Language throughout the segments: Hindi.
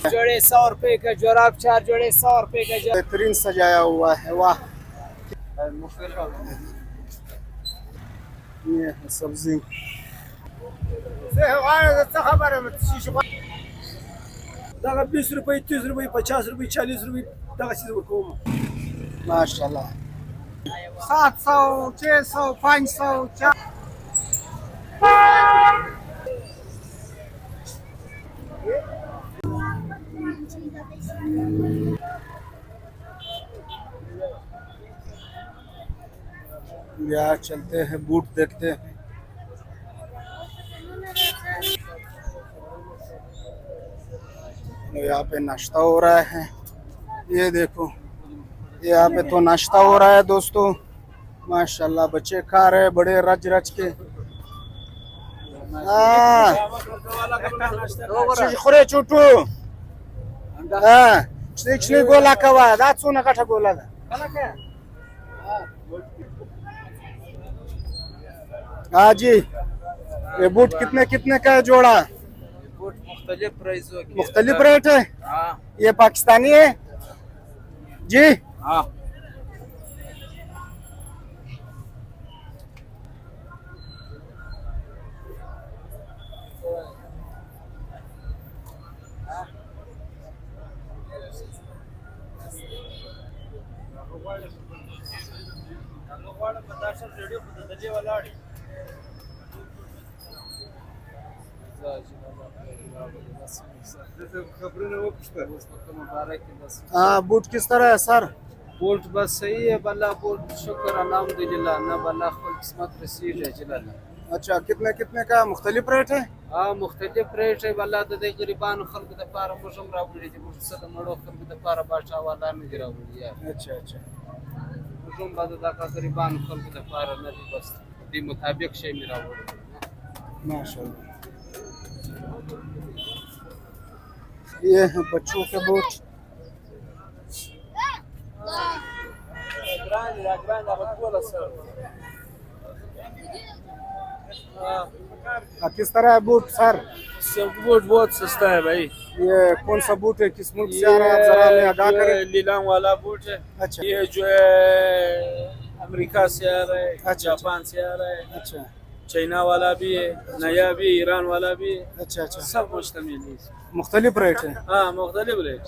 जोड़े 100 रुपए का जोराब, 4 जोड़े 100 रुपए का जोराब। बेहतरीन सजाया हुआ है, वाह। ये है सब्जी। दागा 20 रुपये, 30 रुपये, 50 रुपये, 40 रुपये, दागा चीज को माशाल्लाह। 700, 600, 500, 400। यहाँ चलते हैं, बूट देखते हैं। यहाँ पे नाश्ता हो रहा है, ये देखो, यहाँ पे तो नाश्ता हो रहा है दोस्तों। माशाल्लाह, बच्चे खा रहे हैं, बड़े रज रज के। खुरे चुटू चिकनी गोला कवा दात सोना काठा गोला दा। हाँ जी, ये बूट कितने कितने का है जोड़ा? बूट मुख्तलिफ प्राइसों की, मुख्तलिफ रेट है। हाँ ये पाकिस्तानी है जी? हाँ। हाँ, बूट किस तरह है सर? बूट बस सही है बल्ला, बूट शुक्र अल्हम्दुलिल्लाह ना बल्ला खुल किस्मत रसीद है जिलाला। अच्छा, कितने कितने का मुख्तलिफ रेट है? हाँ मुख्तलिफ रेट है बल्ला दे गरीबान खल्क द पार मुशम रावड़ी थी मुझसे तो मड़ो खल्क द पार बादशाह वाला ने गिरावड़ी है। अच्छा अच्छा, मुशम बाद दा का गरीबान खल्क द पार नहीं बस दी मुताबिक शे मेरा वड़ी। माशाल्लाह। ये है बच्चों के बूट। किस तरह है बूट सर? सब बूट बहुत सस्ता है भाई। ये कौन सा बूट है, किस मुल्क से आ रहा है, जरा हमें आगाह करें। लीलांग वाला बूट है। अच्छा, ये जो है अमेरिका से आ रहा है, अच्छा, जापान से आ रहा है, अच्छा चाइना वाला भी है, नया भी, ईरान वाला भी है। अच्छा अच्छा, सब मुश्तमिल है। मुख्तलिफ रेट है। हाँ मुख्तलिफ रेट।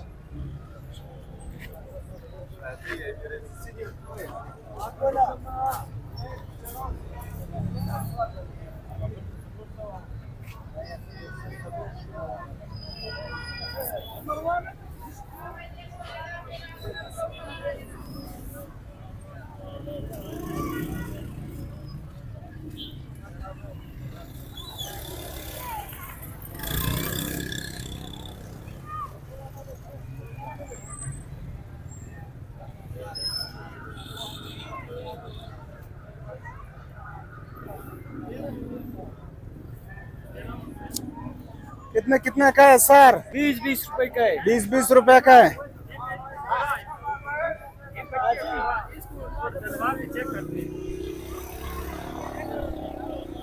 कितने कितने का है सर? 20-20 रुपए का है। 20-20 रुपए का है।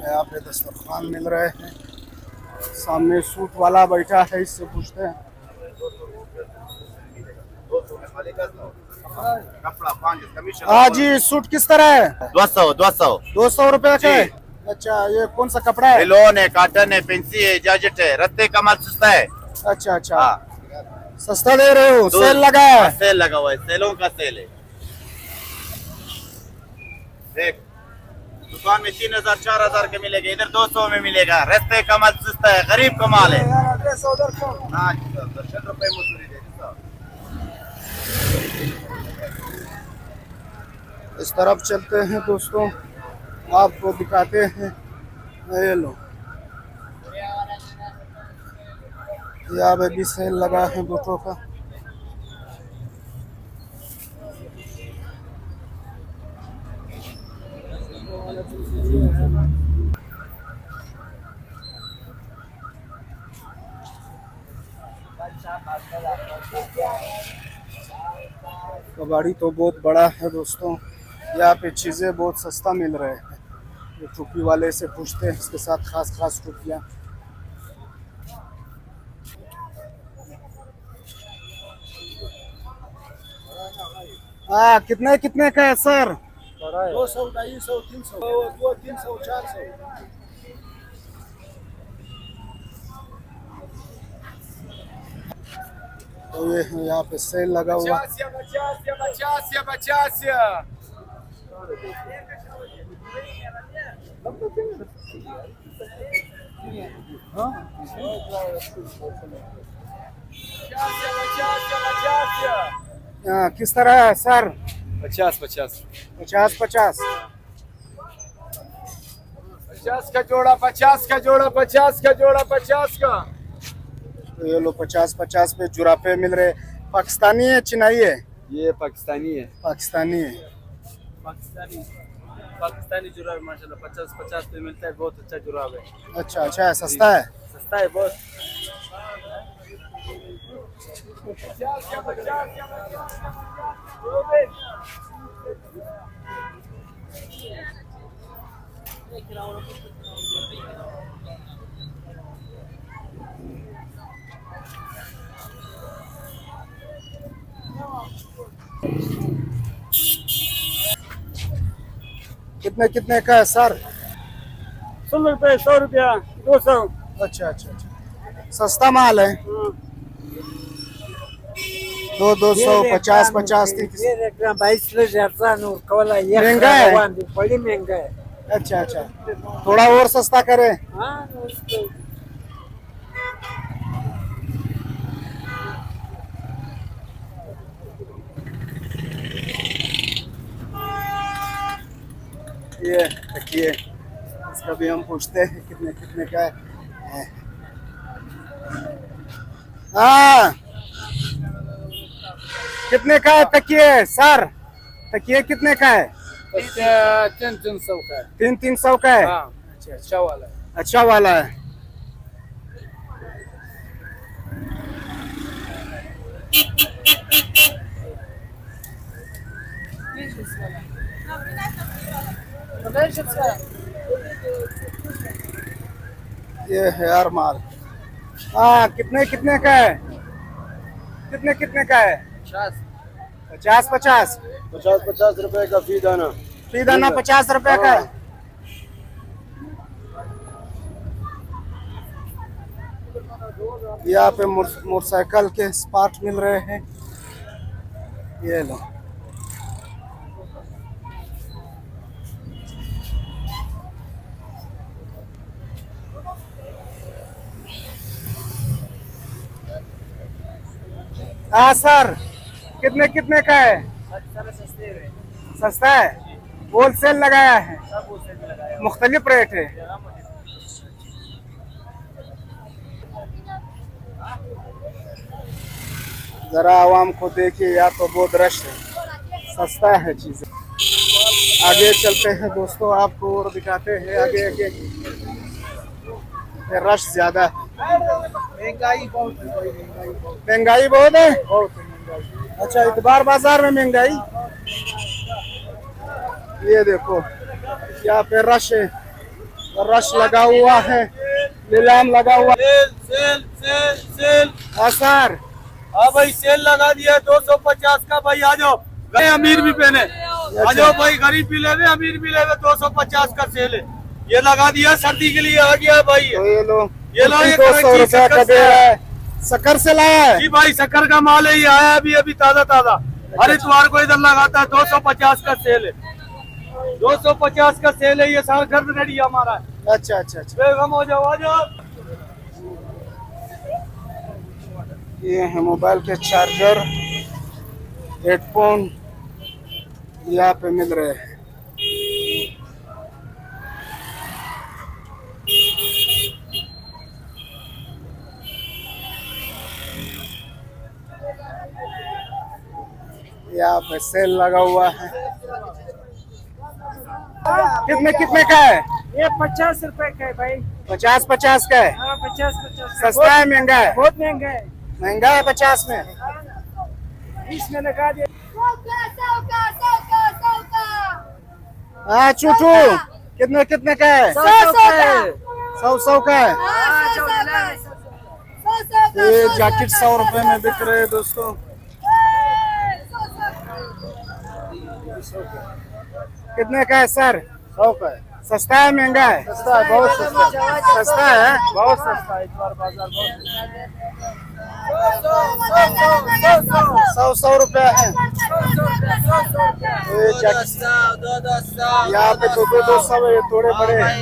यहाँ पे दस्तरखान मिल रहे हैं, सामने सूट वाला बैठा है, इससे पूछते हैं। हाँ जी, सूट किस तरह है? 200 रुपए का है। अच्छा, ये कौन सा कपड़ा है? लोन है, काटन है, पेंसी है, जाजेट है, रत्ते का माल सस्ता है। अच्छा अच्छा, सस्ता दे रहे हो? सेल लगा है? सेल लगा हुआ है, सेलों का सेल है। देख, दुकान में 3000-4000 के मिलेगा, इधर 200 में मिलेगा। रस्ते का माल सस्ता है, गरीब का माल है। हाँ, 10 रुपए मजदूरी दे। इस तरफ चलते हैं दोस्तों, आपको दिखाते हैं। ये लो, यहाँ पे भी सेल लगा है बूटों का। कबाड़ी तो बहुत बड़ा है दोस्तों, यहाँ पे चीज़ें बहुत सस्ता मिल रहे हैं। ये टोपी वाले से पूछते हैं, इसके साथ खास खास टोपियाँ। हाँ कितने कितने का है सर? 200, 250, 300, 200, 300, 400। तो ये यहाँ पे सेल लगा हुआ। किस तरह है सर? 50 50 50 50 का जोड़ा, 50 का जोड़ा, 50 का जोड़ा, 50 का। तो ये लो 50 50 पे जुराफे मिल रहे। पाकिस्तानी है चिनाई है? ये पाकिस्तानी है। पाकिस्तानी है। पाकिस्तानी जुराब माशाल्लाह 50 पे मिलता है, बहुत अच्छा जुराब है। अच्छा अच्छा है, सस्ता है? सस्ता है बहुत। कितने कितने का है सर? 100 रुपए, 100 रुपया, 200। अच्छा अच्छा अच्छा, सस्ता माल है। 200 50 50 महंगा है? बड़ी महंगा है। अच्छा अच्छा, थोड़ा और सस्ता करें। ये देखिए, इसका भी हम पूछते हैं कितने कितने का है। हाँ कितने का है तकिए सर? तकिए कितने का है? 300 का है। 300 का है? हाँ, अच्छा वाला है। अच्छा वाला है। ये है यार माल। हाँ कितने कितने का है? कितने कितने का है? 50 50 50 रुपए का फी दाना। फी दाना 50 रुपए का है। यहाँ पे मोटरसाइकिल के स्पार्ट मिल रहे हैं। ये लो, हाँ सर कितने कितने का है? सस्ता है, होलसेल लगाया है, मुख्तलिफ रेट है। जरा आवाम को देखिए, या तो बहुत रश है, सस्ता है चीजें। आगे चलते हैं दोस्तों, आपको और दिखाते हैं आगे आगे। रश ज्यादा है, महंगाई बहुत है भाई, महंगाई बहुत है। महंगाई। अच्छा, इतबार बाजार में महंगाई। ये देखो यहाँ पे रश है, रश लगा हुआ है, नीलाम लगा हुआ। Sale sale sale. हाँ सर, हाँ भाई सेल लगा दिया 250 का। भाई आ जाओ, गए अमीर भी पहने। आ जाओ भाई, गरीब भी ले रहे, अमीर भी ले रहे। 250 का सेल है, ये लगा दिया सर्दी के लिए। आ गया भाई, तो ये लो, ये लो, ये 200 रुपया का दे रहा है। शक्कर से लाया है जी भाई, शक्कर का माल है, ये आया अभी अभी ताजा ताजा। हर इतवार को इधर लगाता है। 250 का सेल है, 250 का सेल है। ये सारा घर रेडी हमारा है। अच्छा अच्छा अच्छा, बेगम हो जाओ, आ जाओ। ये है मोबाइल के चार्जर, हेडफोन यहाँ पे मिल रहे हैं। यहाँ पे सेल लगा हुआ है। कितने कितने का है? ये 50 रुपए का है भाई। 50 50 का है? 50 सस्ता है महंगा है? बहुत महंगा है। महंगा है 50 में। 20 में लगा दिया। हाँ चूटू, कितने कितने का है? 100 का है। ये जैकेट 100 रुपए में बिक रहे हैं दोस्तों। कितने का है सर? 100 का है। सस्ता है महंगा है? सस्ता है, बहुत सस्ता। सस्ता है, बहुत सस्ता है, इस बार बाजार बहुत 100 रुपया है। ये यहाँ पे तो 200 है, ये थोड़े बड़े हैं।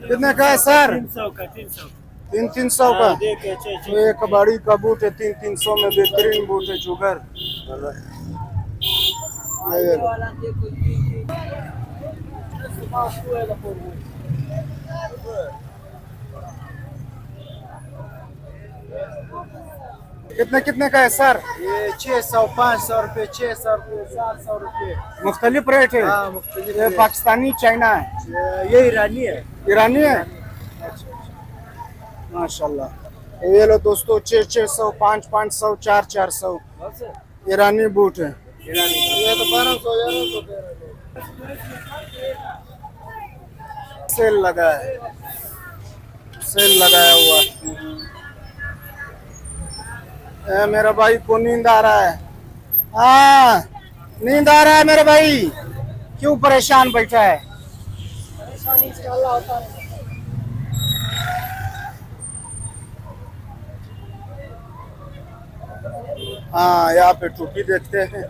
कितने का है सर? 300 का 300 300 का। देखिए तो ये कबाड़ी का बूट है 300 में, बेहतरीन बूट है जुगर। ये लो। कितने कितने का है सर? ये 600 500 रुपये 600 रुपये 700 रुपये। मुख्तलिफ रेट है। हाँ, मुख्तलिफ ये रेट। पाकिस्तानी चाइना है? ये ईरानी है। ईरानी है? माशाल्लाह। तो ये लो दोस्तों 600 500 400 ईरानी बूट है। ये तो 1200 सेल लगा है, सेल लगाया हुआ। मेरा भाई को नींद आ रहा है। हाँ, नींद आ रहा है मेरे भाई। क्यों परेशान बैठा है? हाँ, यहाँ पे टोपी देखते हैं।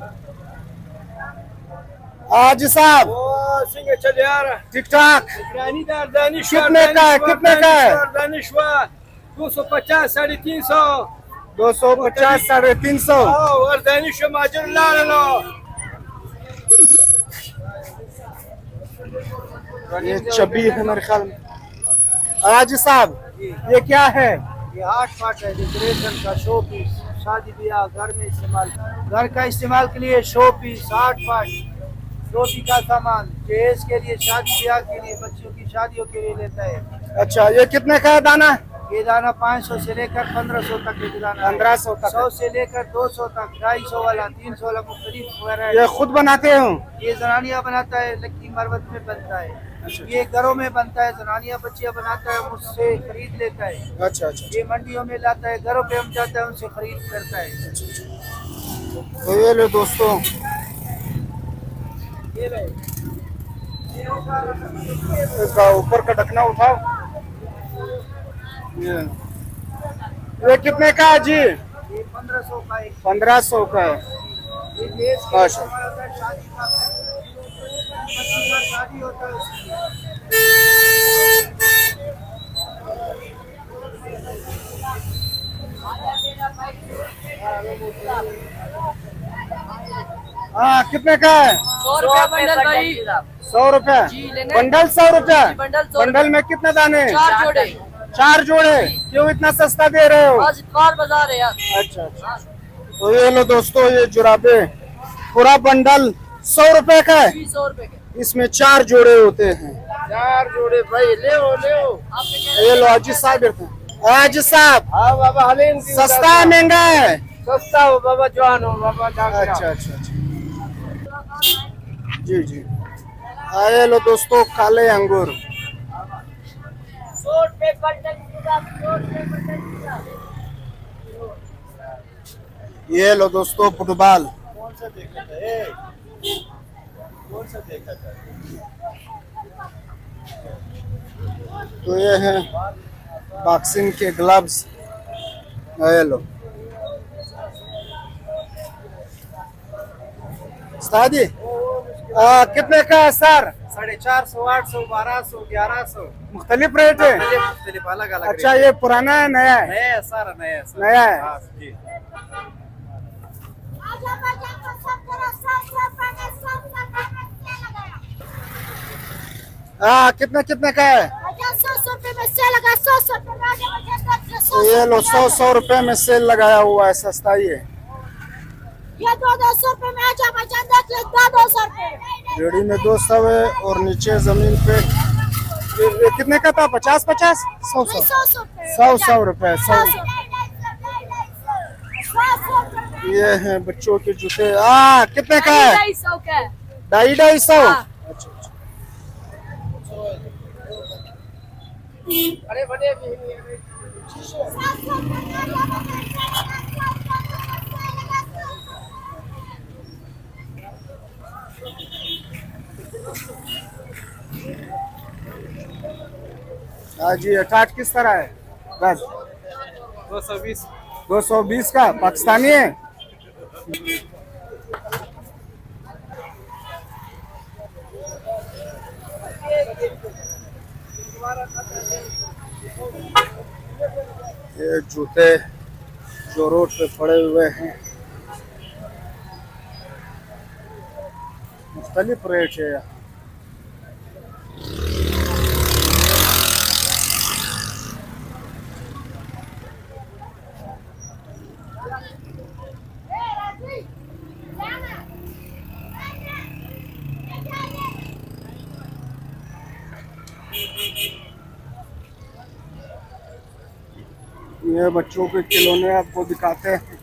आज साहब सिंह चल यार। ठीक ठाक। ईरानीदार दानिश्वर। कितने का है? कितने का है? दानिश्वर 250 350। 250 350। और दानिश्वर माजर ला लो। ये चबी है मेरे ख्याल में। आज साहब ये क्या है? ये 8 पार्ट है, डेकोरेशन का शो पीस, शादी ब्याह घर में इस्तेमाल, घर का इस्तेमाल के लिए शो पीस 8 पार्ट। रोटी का सामान, जहेज के लिए, शादी ब्याह के लिए, बच्चों की शादियों के लिए लेता है। अच्छा, ये कितने का है दाना? ये दाना 500 से लेकर 1500 तक के दाना। 1500 तक। 100 से लेकर 200 तक, 250 वाला, 300 वाला, मुख्तलिफ वगैरह। ये खुद बनाते हो? ये जनानिया बनाता है, लक्की मरवत में बनता है। ये घरों में बनता है, जनानिया बच्चियां बनाता है, मुझसे खरीद लेता है। अच्छा अच्छा। ये मंडियों में लाता है, घरों पे हम जाता है, उनसे खरीद करता है। तो ये लो दोस्तों, ये ले। इसका ऊपर का ढकना उठाओ। ये कितने का है जी? ये 1500 का एक। 1500 का है। ये देश के अच्छा। इस्तेमाल होता है, शादी का, बच्ची का शादी होता है उसकी। हाँ, कितने का है? 100 रुपया बंडल भाई। 100 रुपया जी, लेने। बंडल? 100 रुपया बंडल 100 बंडल में कितने दाने? 4 जोड़े। 4 जोड़े। क्यों इतना सस्ता दे रहे हो? आज इतवार बाजार है यार। अच्छा अच्छा। तो ये लो दोस्तों, ये जुराबे पूरा बंडल 100 रुपए का है। 100 रुपए के। इसमें 4 जोड़े होते हैं। 4 जोड़े भाई, ले हो। आपने क्या ये लो हाजी साहब देते हैं। हाजी साहब, हाँ बाबा, हलीम सस्ता है महंगा है? सस्ता हो बाबा, जवान हो बाबा। अच्छा अच्छा अच्छा। जी जी। ये लो दोस्तों, काले अंगूर। 100 रुपए बंडल। 100 रुपए बंडल। ये लो दोस्तों, फुटबॉल। कौन सा देखा था? कौन सा देखा था? तो ये है बॉक्सिंग के ग्लव्स। ये लो सादी। कितने का है सर? 450, 800, 1200, 1100। मुख्तलिफ रेट है। मुख्तलिफ अलग अलग। अच्छा, ये पुराना है नया है? नया है सारा, नया है सारा। नया है। हाँ, जी। हाँ, कितने कितने का है? 100 रुपए में सेल लगा। 100 रुपए में तो ये लो 100 रुपए में सेल लगाया हुआ है, सस्ता ही है। ये 200 रुपए में आजा बचा, देख ले 200 रुपए। रेडी में 200 है और नीचे जमीन पे ये कितने का था? 50 50 100 100 100 रुपए। 100 ये है बच्चों के जूते। कितने का है? 250 का है। 250 अच्छा अच्छा। हाँ जी, अटाट किस तरह है बस 220 220 का पाकिस्तानी है। ये जूते जो रोड पे पड़े हुए हैं मुख्तलिफ रेट है। ये बच्चों के खिलौने आपको दिखाते हैं।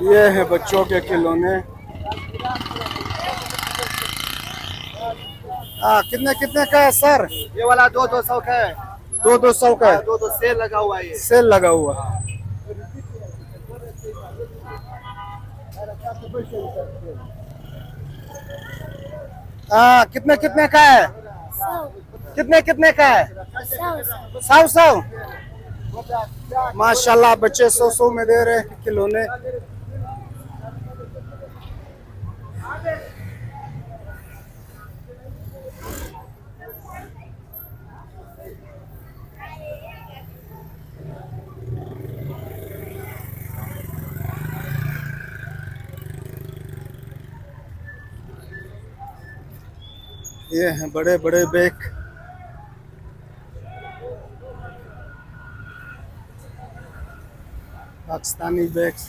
ये है बच्चों के खिलौने। हाँ, कितने कितने का है सर? ये वाला 200 का है। 200 का है। 200 सेल लगा हुआ है ये। सेल लगा हुआ है। हाँ, कितने कितने का है? कितने कितने का है? 100 माशाल्लाह, बच्चे 100 में दे रहे हैं खिलौने। ये हैं बड़े बड़े बैग। पाकिस्तानी बैग्स।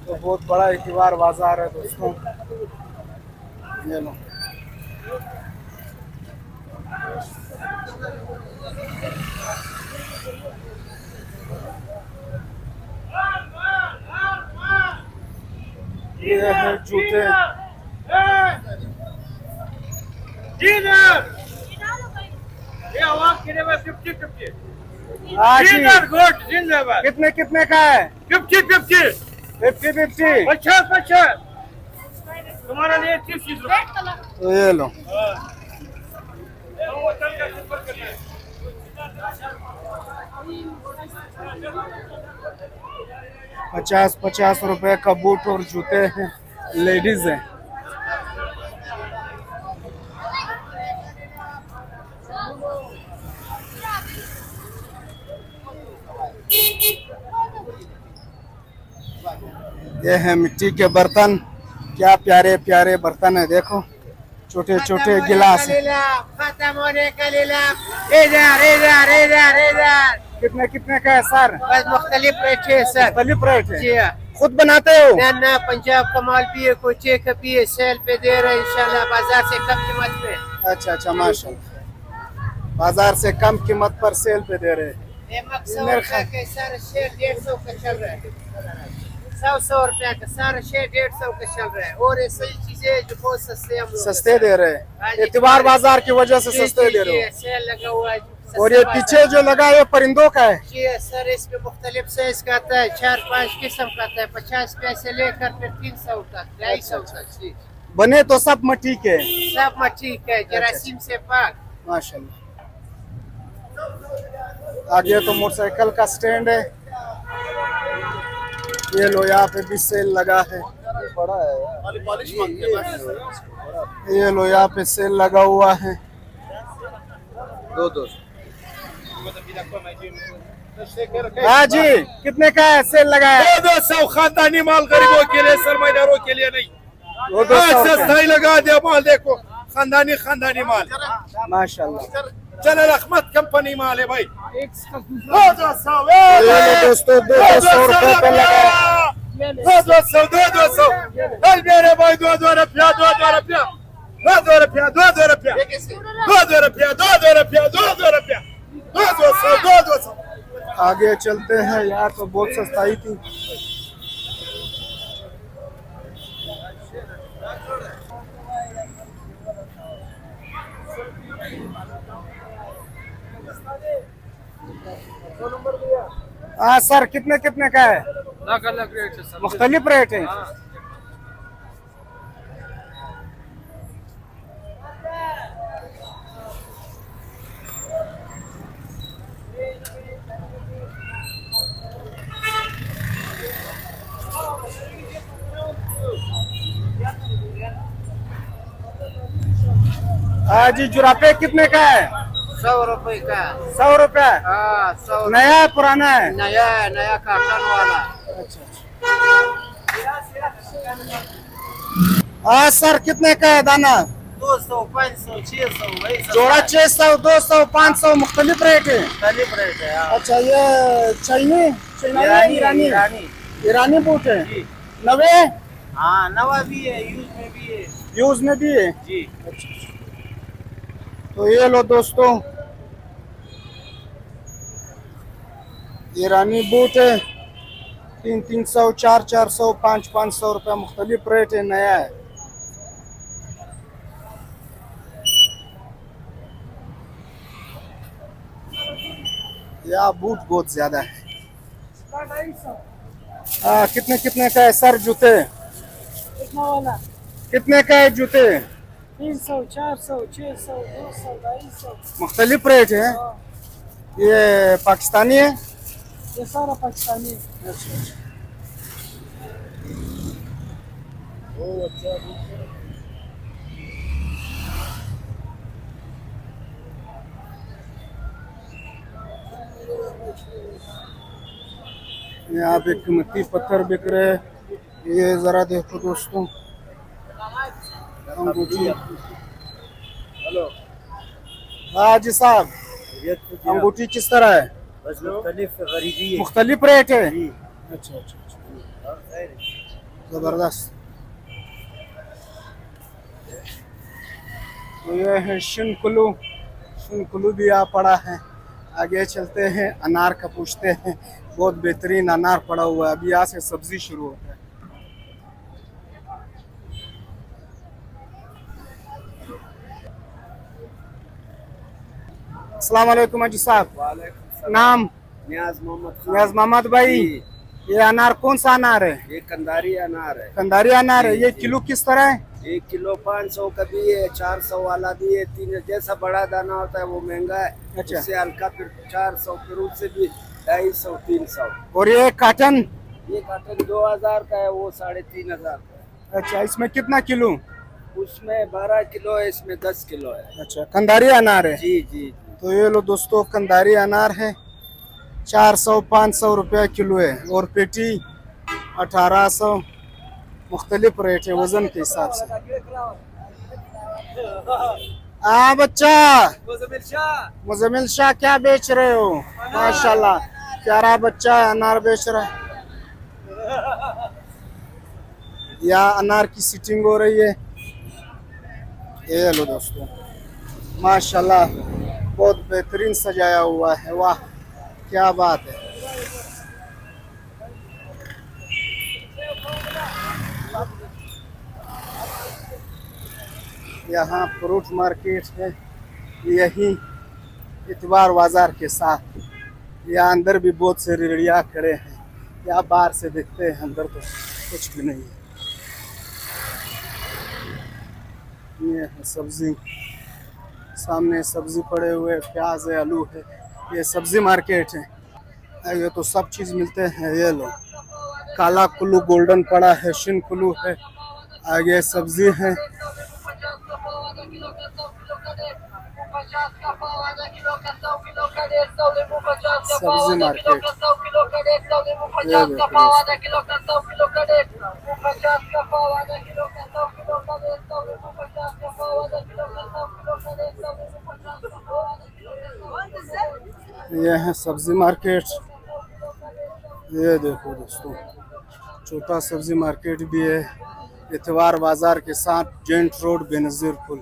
तो बहुत बड़ा इतिवार बाजार है दोस्तों। ये लो, ये है जूते। हाँ जी, कितने कितने का है? 50 50 50 तुम्हारा लिए 30 रुपए। तो ये लो, पचास रुपए का बूट और जूते हैं, लेडीज हैं। ये है मिट्टी के बर्तन। क्या प्यारे प्यारे बर्तन है, देखो छोटे छोटे गिलास। खत्म होने का लीला। इधर कितने कितने का है सर? बस मुख्तलिफ रेट है सर। मुख्तलिफ रेट है। जी हाँ। खुद बनाते हो? ना पंजाब का माल भी है, कोचे का भी है, सेल पे दे रहे हैं इंशाल्लाह बाजार से कम कीमत पे। अच्छा अच्छा, माशाल्लाह, बाजार से कम कीमत पर सेल पे दे रहे हैं। सारा शेर 150 का चल रहा है। 100 रुपया का सारा शेर 150 का चल रहा है। और ये सही चीजें जो बहुत सस्ते हम लोग सस्ते दे रहे हैं। इतवार बाजार की वजह से सस्ते दे रहे हो। सेल लगा हुआ है। और ये पीछे जो लगा है परिंदों का है? जी सर, इसमें मुख्तलिफ साइज का आता है, 4-5 किस्म का आता है, 50 पैसे लेकर फिर 300 तक, 250 तक। जी, बने तो सब मट्टी के? सब मट्टी है, जरासीम से पाक। माशाल्लाह। आगे तो मोटरसाइकिल का स्टैंड है। ये लो, यहाँ पे भी सेल लगा है। बड़ा है। ये लो, यहाँ पे सेल लगा हुआ है। 200 हाँ जी, कितने का है? सेल लगा है 200 खानदानी माल गरीबों के लिए, सरमाएदारों के लिए नहीं। 200 सस्ता ही लगा दे माल, देखो खानदानी माल माशाल्लाह। जलाल अहमद कंपनी माल है भाई। 200 दोस्तों, 200 रुपए पे लगा है। 200 मेरे भाई, 2 रुपया। 2 रुपया 2 रुपया 2 रुपया 2 रुपया 2 रुपया 200 आगे चलते हैं, यार तो बहुत सस्ताई थी। हाँ सर, कितने कितने का है? अलग अलग रेट है सब। मुख्तलिफ रेट है। हाँ जी, जुराफे कितने का है? 100 रुपए का। 100 रुपया। हाँ 100। नया है पुराना है? नया है, नया काटन वाला। हाँ सर, कितने का है दाना? 200, 500, 600 वही सब जोड़ा 600, 200, 500 मुख्तलिफ रेट है। मुख्तलिफ रेट है। हाँ। अच्छा, ये चाइनी ईरानी ईरानी बूट है। जी। नवे हाँ, नवा भी है, यूज में भी है। यूज में भी है। जी। तो ये लो दोस्तों, ईरानी बूट है। 300, 400, 500 रुपया मुख्तलिफ रेट है, नया है। या बूट बहुत ज्यादा है। कितने कितने का है सर जूते? कितने का है जूते? 300, 400, 600, 200, 250। मुख्तलिफ रेट है। ये पाकिस्तानी है? ये सारा पाकिस्तानी। यहाँ पे कीमती पत्थर बिक रहे हैं। ये जरा देखो दोस्तों, अंगूठी। हेलो। हाँ जी साहब, अंगूठी किस तरह है? बस मुख्तलिफ गरीबी है। मुख्तलिफ रेट है। अच्छा अच्छा अच्छा, जबरदस्त। तो ये है शिनकुलू भी आ पड़ा है। आगे चलते हैं, अनार का पूछते हैं। बहुत बेहतरीन अनार पड़ा हुआ है। अभी यहाँ से सब्जी शुरू होता है। अस्सलाम वालेकुम हाजी साहब। नाम? नियाज मोहम्मद। नियाज मोहम्मद भाई, ये अनार कौन सा अनार है? ये कंदारी अनार है। कंदारी अनार है। ये किलो किस तरह है? 1 किलो 500 का भी है, 400 वाला भी है। 3 जैसा बड़ा दाना होता है वो महंगा है। अच्छा। उससे हल्का फिर 400, फिर उससे भी 250, 300। और ये काटन? ये काटन 2000 का है, वो 3500 का है। अच्छा, इसमें कितना किलो? उसमें 12 किलो है, इसमें 10 किलो है। अच्छा, कंदारी अनार है। जी जी जी। तो ये लो दोस्तों, कंदारी अनार है। 400, 500 रुपया किलो है। और पेटी 1800। मुख्तलिफ रेट है वजन के हिसाब से। हाँ बच्चा, मुजमिल शाह क्या बेच रहे हो? माशाल्लाह, प्यारा बच्चा है, अनार बेच रहा है। या अनार की सीटिंग हो रही है। ये लो दोस्तों, माशाल्लाह बहुत बेहतरीन सजाया हुआ है। वाह क्या बात है। यहाँ फ्रूट मार्केट है, यही इतवार बाजार के साथ। यहाँ अंदर भी बहुत से रेड़िया खड़े हैं। यहाँ बाहर से देखते हैं, अंदर तो कुछ भी नहीं है। ये है सब्जी, सामने सब्जी पड़े हुए, प्याज है, आलू है। ये सब्जी मार्केट है। ये तो सब चीज़ मिलते हैं। ये लो, काला कुल्लू गोल्डन पड़ा है, शिन कुल्लू है। आगे सब्जी है। सब्जी मार्केट, ये ये है सब्जी मार्केट। ये देखो दोस्तों, छोटा सब्जी मार्केट भी है। इतवार बाजार के साथ जेंट रोड बेनजीर पुल।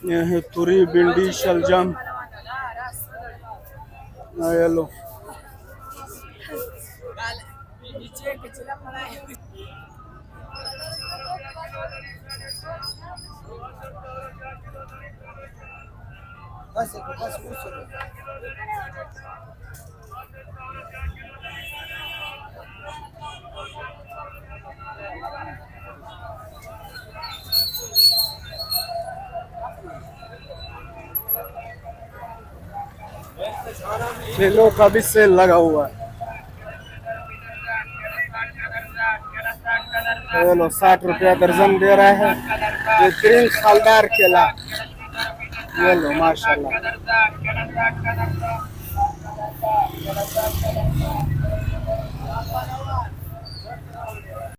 ये है तुरी, भिंडी, शलजम। ये लो किलो का भी सेल लगा हुआ है। ये लो 60 रुपया दर्जन दे रहा है। ये ग्रीन खालदार केला, ये लो माशाल्लाह।